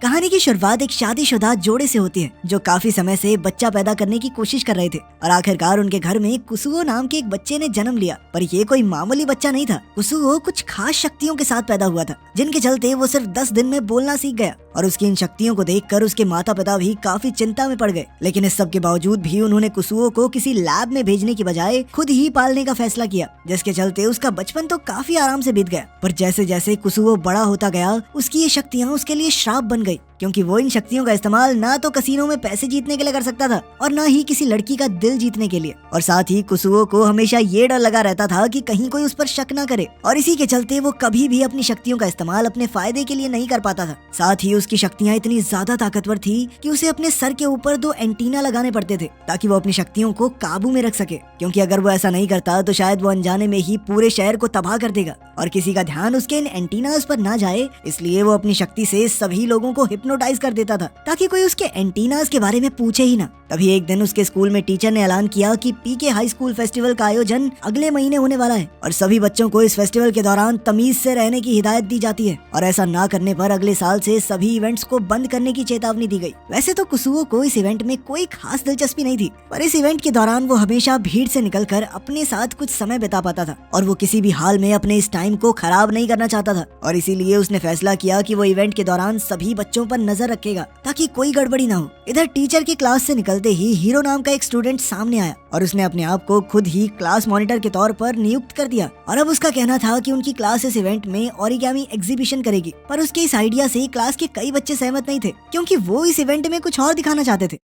कहानी की शुरुआत एक शादीशुदा जोड़े से होती है जो काफी समय से बच्चा पैदा करने की कोशिश कर रहे थे और आखिरकार उनके घर में कुसुओ नाम के एक बच्चे ने जन्म लिया। पर ये कोई मामूली बच्चा नहीं था। कुसुओ कुछ खास शक्तियों के साथ पैदा हुआ था जिनके चलते वो सिर्फ 10 दिन में बोलना सीख गया और उसकी इन शक्तियों को देखकर उसके माता पिता भी काफी चिंता में पड़ गए। लेकिन इस सब के बावजूद भी उन्होंने कुसुओ को किसी लैब में भेजने की बजाय खुद ही पालने का फैसला किया, जिसके चलते उसका बचपन तो काफी आराम से बीत गया। पर जैसे जैसे कुसुओ बड़ा होता गया उसकी ये शक्तियाँ उसके लिए श्राप बन गई, क्योंकि वो इन शक्तियों का इस्तेमाल ना तो कसीनो में पैसे जीतने के लिए कर सकता था और ना ही किसी लड़की का दिल जीतने के लिए। और साथ ही कुसुओ को हमेशा ये डर लगा रहता था कि कहीं कोई उस पर शक न करे, और इसी के चलते वो कभी भी अपनी शक्तियों का इस्तेमाल अपने फायदे के लिए नहीं कर पाता था। साथ ही उसकी शक्तियाँ इतनी ज्यादा ताकतवर थी कि उसे अपने सर के ऊपर 2 एंटीना लगाने पड़ते थे ताकि वो अपनी शक्तियों को काबू में रख सके, क्योंकि अगर वो ऐसा नहीं करता तो शायद वो अनजाने में ही पूरे शहर को तबाह कर देगा और किसी का ध्यान उसके इन एंटीनास पर ना जाए। इसलिए वो अपनी शक्ति से सभी लोगों को हिप्नोटाइज कर देता था ताकि कोई उसके एंटीनास के बारे में पूछे ही ना। तभी एक दिन उसके स्कूल में टीचर ने ऐलान किया कि पीके हाई स्कूल फेस्टिवल का आयोजन अगले महीने होने वाला है और सभी बच्चों को इस फेस्टिवल के दौरान तमीज से रहने की हिदायत दी जाती है और ऐसा ना करने पर अगले साल से सभी इवेंट्स को बंद करने की चेतावनी दी गई। वैसे तो कुसुओ को इस इवेंट में कोई खास दिलचस्पी नहीं थी, पर इस इवेंट के दौरान वो हमेशा भीड़ से निकलकर अपने साथ कुछ समय बिता पाता था और वो किसी भी हाल में अपने इस टाइम को खराब नहीं करना चाहता था। और इसीलिए उसने फैसला किया कि वो इवेंट के दौरान सभी बच्चों पर नजर रखेगा ताकि कोई गड़बड़ी ना हो। इधर टीचर की क्लास से निकलते ही हीरो नाम का एक स्टूडेंट सामने आया और उसने अपने आप को खुद ही क्लास मॉनिटर के तौर पर नियुक्त कर दिया और अब उसका कहना था कि उनकी क्लास इस इवेंट में ओरिगामी एग्जीबिशन करेगी। पर उसके इस आइडिया से क्लास के कई बच्चे सहमत नहीं थे, क्योंकि वो इस इवेंट में कुछ और दिखाना चाहते थे।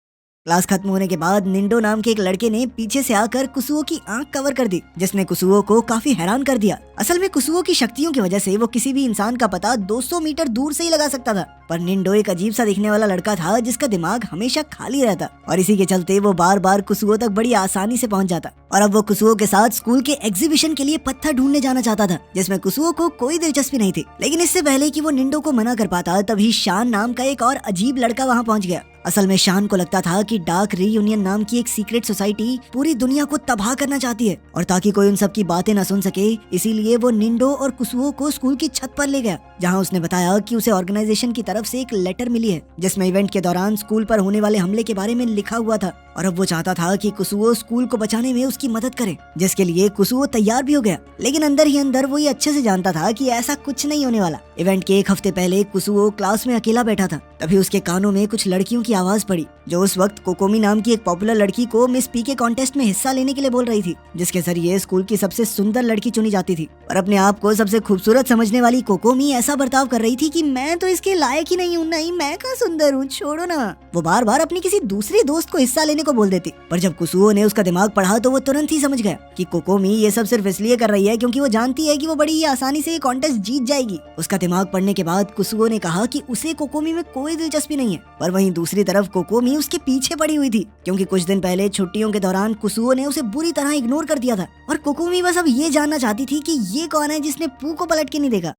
क्लास खत्म होने के बाद निंडो नाम के एक लड़के ने पीछे से आकर कुसुओ की आंख कवर कर दी, जिसने कुसुओ को काफी हैरान कर दिया। असल में कुसुओ की शक्तियों की वजह से वो किसी भी इंसान का पता 200 मीटर दूर से ही लगा सकता था, पर निंडो एक अजीब सा दिखने वाला लड़का था जिसका दिमाग हमेशा खाली रहता और इसी के चलते वो बार बार कुसुओ तक बड़ी आसानी से पहुंच जाता। और अब वो कुसुओ के साथ स्कूल के एग्जीबिशन के लिए पत्थर ढूंढने जाना चाहता था, जिसमें कुसुओ को कोई दिलचस्पी नहीं थी। लेकिन इससे पहले कि वो निंडो को मना कर पाता तभी शान नाम का एक और अजीब लड़का वहाँ पहुँच गया। असल में शान को लगता था कि डार्क रीयूनियन नाम की एक सीक्रेट सोसाइटी पूरी दुनिया को तबाह करना चाहती है और ताकि कोई उन सब की बातें न सुन सके इसीलिए वो निंडो और कुसुओ को स्कूल की छत पर ले गया, जहां उसने बताया कि उसे ऑर्गेनाइजेशन की तरफ से एक लेटर मिली है जिसमें इवेंट के दौरान स्कूल पर होने वाले हमले के बारे में लिखा हुआ था और अब वो चाहता था कि कुसुओ स्कूल को बचाने में उसकी मदद करे, जिसके लिए कुसुओ तैयार भी हो गया। लेकिन अंदर ही अंदर वो ये अच्छे से जानता था कि ऐसा कुछ नहीं होने वाला। इवेंट के 1 हफ्ते पहले कुसुओ क्लास में अकेला बैठा था, तभी उसके कानों में कुछ लड़कियों की आवाज पड़ी जो उस वक्त कोकोमी नाम की एक पॉपुलर लड़की को मिस पी के कॉन्टेस्ट में हिस्सा लेने के लिए बोल रही थी, जिसके जरिए स्कूल की सबसे सुंदर लड़की चुनी जाती थी। और अपने आप को सबसे खूबसूरत समझने वाली कोकोमी ऐसा बर्ताव कर रही थी कि मैं तो इसके लायक ही नहीं हूँ, नहीं मैं कहाँ सुंदर हूँ, छोड़ो ना। वो बार बार अपनी किसी दूसरी दोस्त को हिस्सा लेने को बोल देती, पर जब कुसुओ ने उसका दिमाग पढ़ा तो वो तुरंत ही समझ गया कि कोकोमी ये सब सिर्फ इसलिए कर रही है क्योंकि वो जानती है कि वो बड़ी ही आसानी से ये कॉन्टेस्ट जीत जाएगी। उसका दिमाग पढ़ने के बाद कुसुओ ने कहा कि उसे कोकोमी में कोई दिलचस्पी नहीं है, पर वहीं दूसरी तरफ कोकोमी उसके पीछे पड़ी हुई थी, क्योंकि कुछ दिन पहले छुट्टियों के दौरान कुसुओ ने उसे बुरी तरह इग्नोर कर दिया था और कोकोमी बस अब ये जानना चाहती थी कि ये कौन है जिसने पू को पलट के नहीं देखा।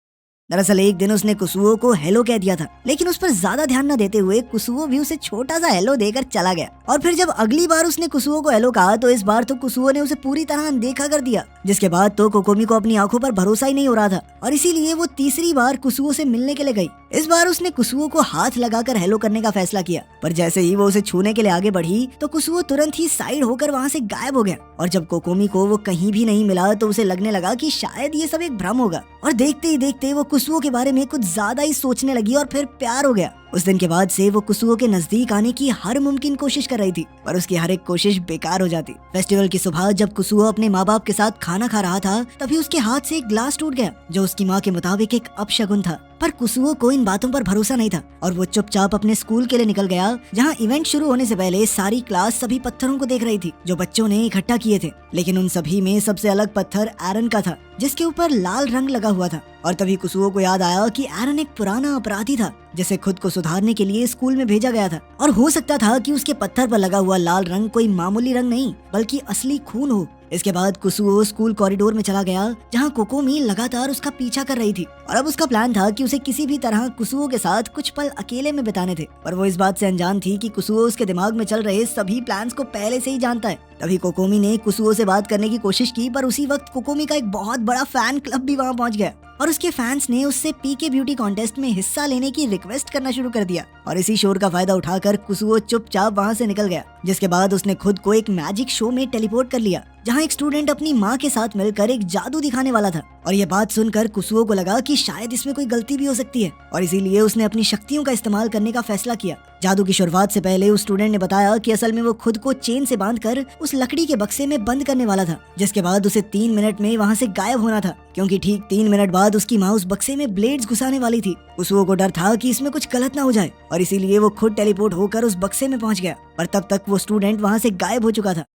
दरअसल एक दिन उसने कुसुओ को हेलो कह दिया था, लेकिन उस पर ज्यादा ध्यान न देते हुए कुसुओ भी उसे छोटा सा हेलो देकर चला गया। और फिर जब अगली बार उसने कुसुओ को हेलो कहा तो इस बार तो कुसुओ ने उसे पूरी तरह अनदेखा कर दिया, जिसके बाद तो कोकोमी को अपनी आंखों पर भरोसा ही नहीं हो रहा था और इसीलिए वो तीसरी बार कुसुओ से मिलने के लिए गई। इस बार उसने कुसुओ को हाथ लगाकर हेलो करने का फैसला किया, पर जैसे ही वो उसे छूने के लिए आगे बढ़ी तो कुसुओ तुरंत ही साइड होकर वहाँ से गायब हो गया। और जब कोकोमी को वो कहीं भी नहीं मिला तो उसे लगने लगा कि शायद ये सब एक भ्रम होगा और देखते ही देखते वो कुसुओ के बारे में कुछ ज्यादा ही सोचने लगी और फिर प्यार हो गया। उस दिन के बाद से वो कुसुओ के नजदीक आने की हर मुमकिन कोशिश कर रही थी, पर उसकी हर एक कोशिश बेकार हो जाती। फेस्टिवल की सुबह जब कुसुओ अपने माँ बाप के साथ खाना खा रहा था तभी उसके हाथ से एक ग्लास टूट गया, जो उसकी माँ के मुताबिक एक अपशगुन था। पर कुसुओ को इन बातों पर भरोसा नहीं था और वो चुपचाप अपने स्कूल के लिए निकल गया, जहाँ इवेंट शुरू होने से पहले सारी क्लास सभी पत्थरों को देख रही थी जो बच्चों ने इकट्ठा किए थे। लेकिन उन सभी में सबसे अलग पत्थर एरन का था, जिसके ऊपर लाल रंग लगा हुआ था। और तभी कुसुओ को याद आया कि एरन एक पुराना अपराधी था जिसे खुद को सुधारने के लिए स्कूल में भेजा गया था और हो सकता था कि उसके पत्थर पर लगा हुआ लाल रंग कोई मामूली रंग नहीं बल्कि असली खून हो। इसके बाद कुसुओ स्कूल कॉरिडोर में चला गया, जहाँ कोकोमी लगातार उसका पीछा कर रही थी और अब उसका प्लान था कि उसे किसी भी तरह कुसुओ के साथ कुछ पल अकेले में बिताने थे। पर वो इस बात से अनजान थी कि कुसुओ उसके दिमाग में चल रहे सभी प्लान्स को पहले से ही जानता है। तभी कोकोमी ने कुसुओ से बात करने की कोशिश की, पर उसी वक्त कोकोमी का एक बहुत बड़ा फैन क्लब भी वहाँ पहुँच गया और उसके फैंस ने उससे पीके ब्यूटी कॉन्टेस्ट में हिस्सा लेने की रिक्वेस्ट करना शुरू कर दिया। और इसी शोर का फायदा उठाकर कुसुओ चुपचाप वहाँ से निकल गया, जिसके बाद उसने खुद को एक मैजिक शो में टेलीपोर्ट कर लिया, जहाँ एक स्टूडेंट अपनी माँ के साथ मिलकर एक जादू दिखाने वाला था। और ये बात सुनकर कुसुओ को लगा कि शायद इसमें कोई गलती भी हो सकती है, और इसीलिए उसने अपनी शक्तियों का इस्तेमाल करने का फैसला किया। जादू की शुरुआत से पहले उस स्टूडेंट ने बताया कि असल में वो खुद को चेन से बांधकर उस लकड़ी के बक्से में बंद करने वाला था, जिसके बाद उसे 3 मिनट में वहाँ से गायब होना था, क्योंकि ठीक 3 मिनट बाद उसकी माँ उस बक्से में ब्लेड्स घुसाने वाली थी। कुसुओ को डर था कि इसमें कुछ गलत ना हो जाए, और इसीलिए वो खुद टेलीपोर्ट होकर उस बक्से में पहुंच गया। पर तब तक वो स्टूडेंट वहाँ से गायब हो चुका था।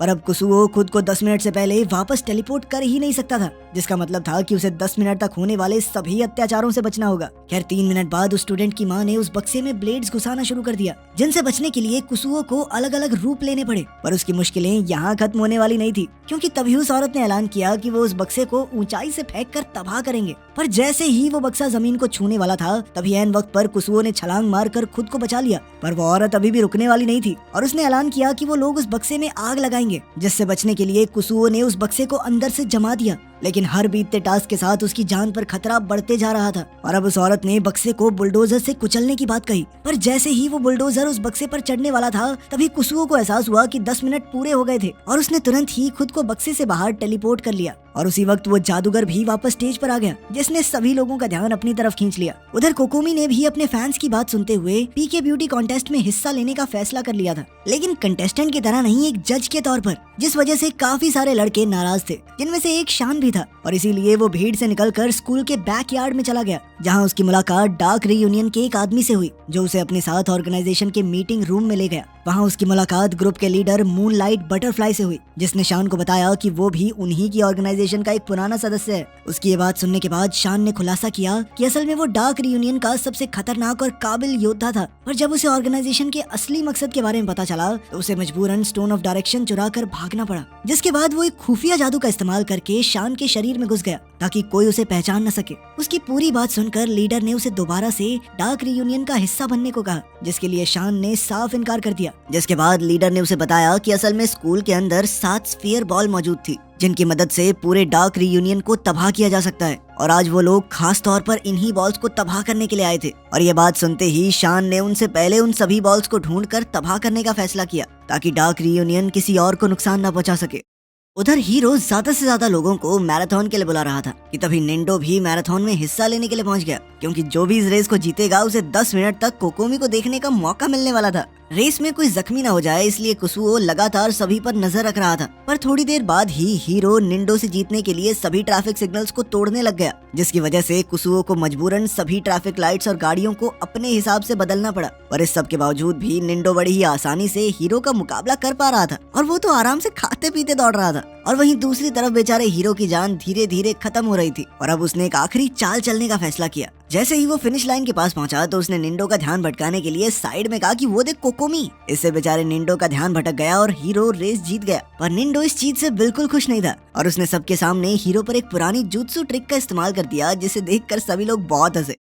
पर अब कुसुओ खुद को 10 मिनट से पहले वापस टेलीपोर्ट कर ही नहीं सकता था, जिसका मतलब था कि उसे 10 मिनट तक होने वाले सभी अत्याचारों से बचना होगा। खैर 3 मिनट बाद उस स्टूडेंट की माँ ने उस बक्से में ब्लेड्स घुसाना शुरू कर दिया, जिनसे बचने के लिए कुसुओ को अलग अलग रूप लेने पड़े। पर उसकी मुश्किलें यहाँ खत्म होने वाली नहीं थी, क्योंकि तभी उस औरत ने ऐलान किया कि वो उस बक्से को ऊंचाई से फेंक कर तबाह करेंगे। पर जैसे ही वो बक्सा जमीन को छूने वाला था, तभी ऐन वक्त पर कुसुओ ने छलांग मारकर खुद को बचा लिया। पर वो औरत अभी भी रुकने वाली नहीं थी, और उसने ऐलान किया कि वो लोग उस बक्से में आग लगाएंगे, जिससे बचने के लिए कुसुओ ने उस बक्से को अंदर से जमा दिया। लेकिन हर बीतते टास्क के साथ उसकी जान पर खतरा बढ़ते जा रहा था, और अब उस औरत ने बक्से को बुलडोजर से कुचलने की बात कही। पर जैसे ही वो बुलडोजर उस बक्से पर चढ़ने वाला था, तभी कुसुओ को एहसास हुआ कि 10 मिनट पूरे हो गए थे, और उसने तुरंत ही खुद को बक्से से बाहर टेलीपोर्ट कर लिया। और उसी वक्त वो जादूगर भी वापस स्टेज पर आ गया, जिसने सभी लोगों का ध्यान अपनी तरफ खींच लिया। उधर कोकोमी ने भी अपने फैंस की बात सुनते हुए पीके ब्यूटी कॉन्टेस्ट में हिस्सा लेने का फैसला कर लिया था, लेकिन कंटेस्टेंट की तरह नहीं, एक जज के तौर पर, जिस वजह से काफी सारे लड़के नाराज थे, जिनमें से एक शान भी था। और इसीलिए वो भीड़ से निकलकर स्कूल के बैकयार्ड में चला गया, जहां उसकी मुलाकात डार्क रीयूनियन के एक आदमी से हुई, जो उसे अपने साथ ऑर्गेनाइजेशन के मीटिंग रूम में ले गया। वहां उसकी मुलाकात ग्रुप के लीडर मूनलाइट बटरफ्लाई से हुई, जिसने शान को बताया कि वो भी उन्हीं की ऑर्गेनाइजेशन का एक पुराना सदस्य है। उसकी ये बात सुनने के बाद शान ने खुलासा किया कि असल में वो डार्क रीयूनियन का सबसे खतरनाक और काबिल योद्धा था, पर जब उसे ऑर्गेनाइजेशन के असली मकसद के बारे में पता चला, तो उसे मजबूरन स्टोन ऑफ डायरेक्शन चुरा कर भागना पड़ा, जिसके बाद वो एक खुफिया जादू का इस्तेमाल करके शान के शरीर में घुस गया, ताकि कोई उसे पहचान न सके। उसकी पूरी बात सुनकर लीडर ने उसे दोबारा से डार्क रीयूनियन का हिस्सा बनने को कहा, जिसके लिए शान ने साफ इनकार कर दिया। जिसके बाद लीडर ने उसे बताया कि असल में स्कूल के अंदर 7 स्फीयर बॉल मौजूद थी, जिनकी मदद से पूरे डार्क रीयूनियन को तबाह किया जा सकता है, और आज वो लोग खास तौर पर इन्हीं बॉल्स को तबाह करने के लिए आए थे। और ये बात सुनते ही शान ने उनसे पहले उन सभी बॉल्स को ढूंढकर तबाह करने का फैसला किया, ताकि डार्क रीयूनियन किसी और को नुकसान न पहुंचा सके। उधर हीरो ज्यादा से ज्यादा लोगों को मैराथन के लिए बुला रहा था कि तभी निंडो भी मैराथन में हिस्सा लेने के लिए पहुंच गया, क्योंकि जो भी इस रेस को जीतेगा उसे 10 मिनट तक कोकोमी को देखने का मौका मिलने वाला था। रेस में कोई जख्मी ना हो जाए, इसलिए कुसुओ लगातार सभी पर नजर रख रहा था। पर थोड़ी देर बाद ही हीरो निंडो से जीतने के लिए सभी ट्रैफिक सिग्नल्स को तोड़ने लग गया, जिसकी वजह से कुसुओ को मजबूरन सभी ट्रैफिक लाइट्स और गाड़ियों को अपने हिसाब से बदलना पड़ा। और इस सब के बावजूद भी निंडो बड़ी ही आसानी से हीरो का मुकाबला कर पा रहा था, और वो तो आराम से खाते पीते दौड़ रहा था। और वहीं दूसरी तरफ बेचारे हीरो की जान धीरे धीरे खत्म हो रही थी, और अब उसने एक आखिरी चाल चलने का फैसला किया। जैसे ही वो फिनिश लाइन के पास पहुंचा, तो उसने निंडो का ध्यान भटकाने के लिए साइड में कहा कि वो देख कोकोमी। इससे बेचारे निंडो का ध्यान भटक गया और हीरो रेस जीत गया। पर निंडो इस चीज से बिल्कुल खुश नहीं था, और उसने सबके सामने हीरो पर एक पुरानी जुत्सु ट्रिक का इस्तेमाल कर दिया, जिसे देखकर सभी लोग बहुत हंसे।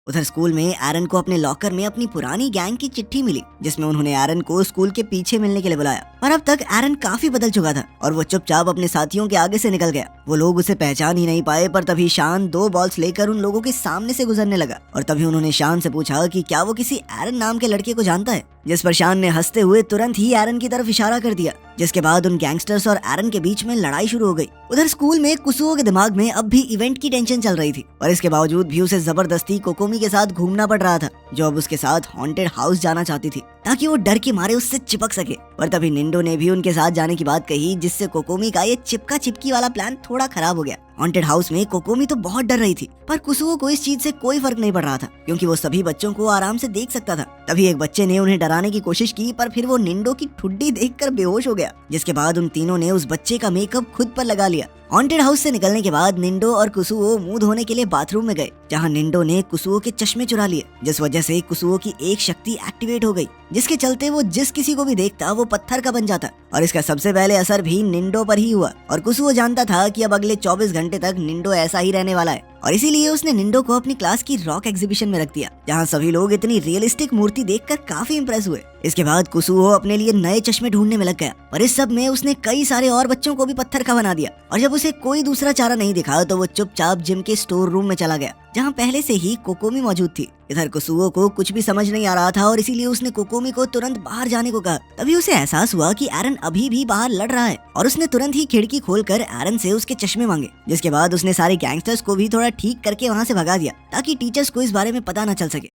उधर स्कूल में एरन को अपने लॉकर में अपनी पुरानी गैंग की चिट्ठी मिली, जिसमें उन्होंने एरन को स्कूल के पीछे मिलने के लिए बुलाया। पर अब तक एरन काफी बदल चुका था, और वो चुपचाप अपने साथियों के आगे से निकल गया। वो लोग उसे पहचान ही नहीं पाए, पर तभी शान 2 बॉल्स लेकर उन लोगों के सामने से गुजरने लगा। और तभी उन्होंने शान से पूछा कि क्या वो किसी एरन नाम के लड़के को जानता है, जिस पर शान ने हंसते हुए तुरंत ही एरन की तरफ इशारा कर दिया, जिसके बाद उन गैंगस्टर्स और एरन के बीच में लड़ाई शुरू हो गई। उधर स्कूल में कुसुओ के दिमाग में अब भी इवेंट की टेंशन चल रही थी, और इसके बावजूद भी उसे जबरदस्ती कोकोमी के साथ घूमना पड़ रहा था, जो अब उसके साथ हॉन्टेड हाउस जाना चाहती थी, ताकि वो डर के मारे उससे चिपक सके। पर तभी निंडो ने भी उनके साथ जाने की बात कही, जिससे कोकोमी का ये चिपका चिपकी वाला प्लान थोड़ा खराब हो गया। हॉन्टेड हाउस में कोकोमी तो बहुत डर रही थी, पर कुसुओ को इस चीज से कोई फर्क नहीं पड़ रहा था, क्योंकि वो सभी बच्चों को आराम से देख सकता था। तभी एक बच्चे ने उन्हें डराने की कोशिश की, पर फिर वो निंडो की ठुड्डी देखकर बेहोश हो गया, जिसके बाद उन तीनों ने उस बच्चे का मेकअप खुद पर लगा लिया। हॉन्टेड हाउस से निकलने के बाद निंडो और कुसुओ मुंह धोने के लिए बाथरूम में गए, जहां निंडो ने कुसुओ के चश्मे चुरा लिए, जिस वजह से कुसुओ की एक शक्ति एक्टिवेट हो गई, जिसके चलते वो जिस किसी को भी देखता वो पत्थर का बन जाता। और इसका सबसे पहले असर भी निंडो पर ही हुआ, और कुसुओ जानता था कि अब अगले 24 घंटे तक निंडो ऐसा ही रहने वाला है। और इसीलिए उसने निंडो को अपनी क्लास की रॉक एग्जीबिशन में रख दिया, जहाँ सभी लोग इतनी रियलिस्टिक मूर्ति देखकर काफी इम्प्रेस हुए। इसके बाद कुसुओ अपने लिए नए चश्मे ढूंढने में लग गया, पर इस सब में उसने कई सारे और बच्चों को भी पत्थर का बना दिया। और जब उसे कोई दूसरा चारा नहीं दिखा तो वो चुपचाप जिम के स्टोर रूम में चला गया, जहाँ पहले से ही कोकोमी मौजूद थी। इधर कुसुओ को कुछ भी समझ नहीं आ रहा था और इसीलिए उसने कोकोमी को तुरंत बाहर जाने को कहा। तभी उसे एहसास हुआ कि एरन अभी भी बाहर लड़ रहा है और उसने तुरंत ही खिड़की खोलकर एरन से उसके चश्मे मांगे, जिसके बाद उसने सारे गैंगस्टर्स को भी थोड़ा ठीक करके वहाँ से भगा दिया ताकि टीचर्स को इस बारे में पता न चल सके।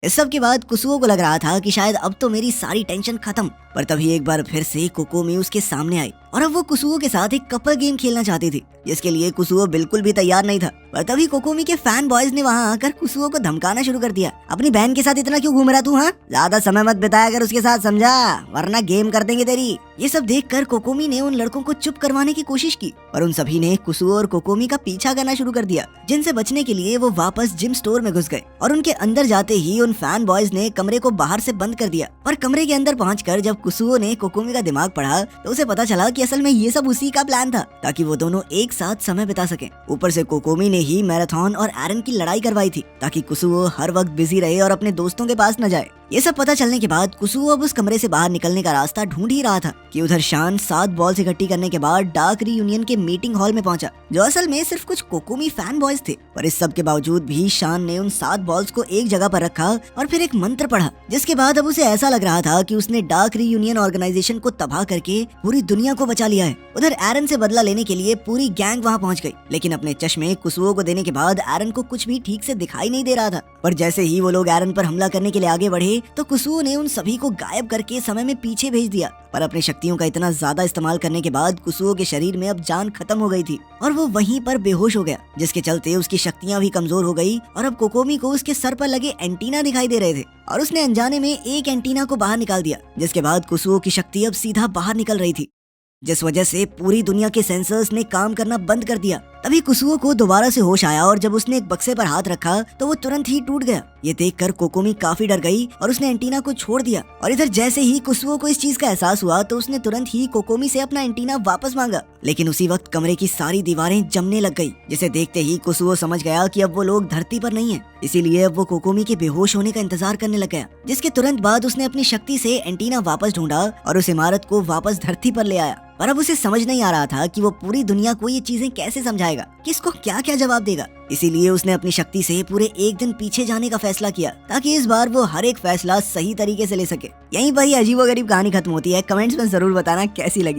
इस सब के बाद कुसुओ को लग रहा था कि शायद अब तो मेरी सारी टेंशन खत्म, पर तभी एक बार फिर से कोकोमी उसके सामने आई और अब वो कुसुओ के साथ एक कपल गेम खेलना चाहती थी, जिसके लिए कुसुओ बिल्कुल भी तैयार नहीं था। पर तभी कोकोमी के फैन बॉयज ने वहाँ आकर कुसुओ को धमकाना शुरू कर दिया। अपनी बहन के साथ इतना क्यों घूम रहा तू? हाँ, ज्यादा समय मत बिताया कर उसके साथ, समझा, वरना गेम कर देंगे तेरी। ये सब देखकर कोकोमी ने उन लड़कों को चुप करवाने की कोशिश की, पर उन सभी ने कुसुओ और कोकोमी का पीछा करना शुरू कर दिया, जिनसे बचने के लिए वो वापस जिम स्टोर में घुस गए और उनके अंदर जाते ही उन फैन बॉयज ने कमरे को बाहर से बंद कर दिया। पर कमरे के अंदर पहुंचकर जब कुसुओ ने कोकोमी का दिमाग पढ़ा तो उसे पता चला कि असल में ये सब उसी का प्लान था, ताकि वो दोनों एक साथ समय बिता सके। ऊपर से कोकोमी ने ही मैराथन और एरन की लड़ाई करवाई थी, ताकि कुसुओ हर वक्त बिजी रहे और अपने दोस्तों के पास न जाए। ये सब पता चलने के बाद कुसुओ अब उस कमरे से बाहर निकलने का रास्ता ढूंढ ही रहा था कि उधर शान 7 बॉल्स इकट्ठी करने के बाद डार्क रीयूनियन के मीटिंग हॉल में पहुंचा, जो असल में सिर्फ कुछ कोकोमी फैन बॉयज थे। पर इस सब के बावजूद भी शान ने उन 7 बॉल्स को एक जगह पर रखा और फिर एक मंत्र पढ़ा, जिसके बाद अब उसे ऐसा लग रहा था कि उसने डार्क रीयूनियन ऑर्गेनाइजेशन को तबाह करके पूरी दुनिया को बचा लिया है। उधर एरन से बदला लेने के लिए पूरी गैंग वहाँ पहुँच गई, लेकिन अपने चश्मे कुसुओ को देने के बाद एरन को कुछ भी ठीक से दिखाई नहीं दे रहा था। पर जैसे ही वो लोग एरन पर हमला करने के लिए आगे बढ़े तो कुसुओ ने उन सभी को गायब करके समय में पीछे भेज दिया। पर अपनी शक्तियों का इतना ज्यादा इस्तेमाल करने के बाद कुसुओ के शरीर में अब जान खत्म हो गई थी और वो वहीं पर बेहोश हो गया, जिसके चलते उसकी शक्तियां भी कमजोर हो गई और अब कोकोमी को उसके सर पर लगे एंटीना दिखाई दे रहे थे और उसने अनजाने में एक एंटीना को बाहर निकाल दिया, जिसके बाद कुसुओ की शक्ति अब सीधा बाहर निकल रही थी, जिस वजह से पूरी दुनिया के सेंसर्स ने काम करना बंद कर दिया। तभी कुसुओ को दोबारा से होश आया और जब उसने एक बक्से पर हाथ रखा तो वो तुरंत ही टूट गया। ये देखकर कोकोमी काफी डर गई और उसने एंटीना को छोड़ दिया। और इधर जैसे ही कुसुओ को इस चीज का एहसास हुआ तो उसने तुरंत ही कोकोमी से अपना एंटीना वापस मांगा, लेकिन उसी वक्त कमरे की सारी दीवारें जमने लग गई, जिसे देखते ही कुसुओ समझ गया कि अब वो लोग धरती पर नहीं है। इसीलिए अब वो कोकोमी के बेहोश होने का इंतजार करने लग गया, जिसके तुरंत बाद उसने अपनी शक्ति से एंटीना वापस ढूंढा और उस इमारत को वापस धरती पर ले आया। पर अब उसे समझ नहीं आ रहा था कि वो पूरी दुनिया को ये चीजें कैसे समझाएगा, किसको क्या क्या जवाब देगा। इसीलिए उसने अपनी शक्ति से पूरे एक दिन पीछे जाने का फैसला किया, ताकि इस बार वो हर एक फैसला सही तरीके से ले सके। यहीं पर ही अजीबोगरीब कहानी खत्म होती है। कमेंट्स में जरूर बताना कैसी लगी।